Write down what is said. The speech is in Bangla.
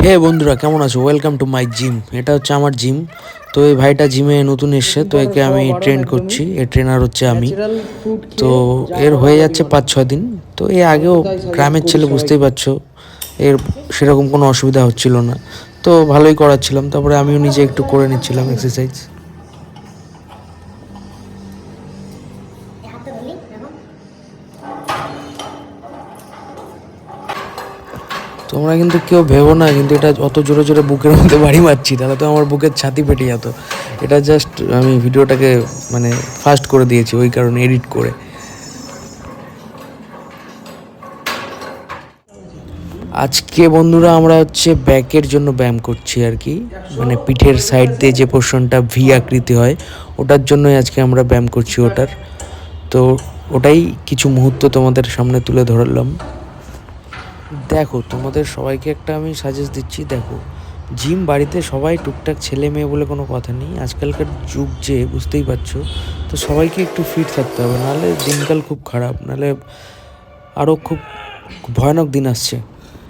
হে বন্ধুরা, কেমন আছো? Welcome to my gym. এটা হচ্ছে আমার জিম। তো এই ভাইটা জিমে নতুন এসছে, তো একে আমি ট্রেন করছি। এর ট্রেনার হচ্ছে আমি। ন্যাচারাল ফ্রুট তো খেয়ে যা এর করার হয়ে বডি যাচ্ছে বানাতে। 5-6 দিন। তো এর আমি আগেও তো তাই সাজেস্ট গ্রামের করি ছেলে, বুঝতেই সবাইকে। পারছো, এর সেরকম কোনো অসুবিধা হচ্ছিল না। তো ভালোই করাচ্ছিলাম, তারপরে আমিও নিজে একটু করে নিচ্ছিলাম এক্সারসাইজ। তোমরা কিন্তু কেউ ভেবো না কিন্তু এটা অত জোরে জোরে বুকের মধ্যে বাড়ি মারছি, তাহলে তো আমার বুকের ছাতি ফেটে যেত। এটা জাস্ট আমি ভিডিওটাকে মানে ফাস্ট করে দিয়েছি, ওই কারণে এডিট করে। আজকে বন্ধুরা আমরা হচ্ছে ব্যাকের জন্য ব্যায়াম করছি আর কি, মানে পিঠের সাইড দিয়ে যে পোর্শনটা ভি আকৃতি হয় ওটার জন্যই আজকে আমরা ব্যায়াম করছি ওটার। তো ওটাই কিছু মুহূর্ত তোমাদের সামনে তুলে ধরলাম। দেখো, তোমাদের সবাইকে একটা আমি সাজেস্ট দিচ্ছি। দেখো, জিম বাড়িতে সবাই টুকটাক ছেলে মেয়ে বলে কোনো কথা নেই, আজকালকার যুগ যে, বুঝতেই পারছো। তো সবাইকে একটু ফিট থাকতে হবে, নাহলে দিনকাল খুব খারাপ, নাহলে আরও খুব ভয়ানক দিন আসছে।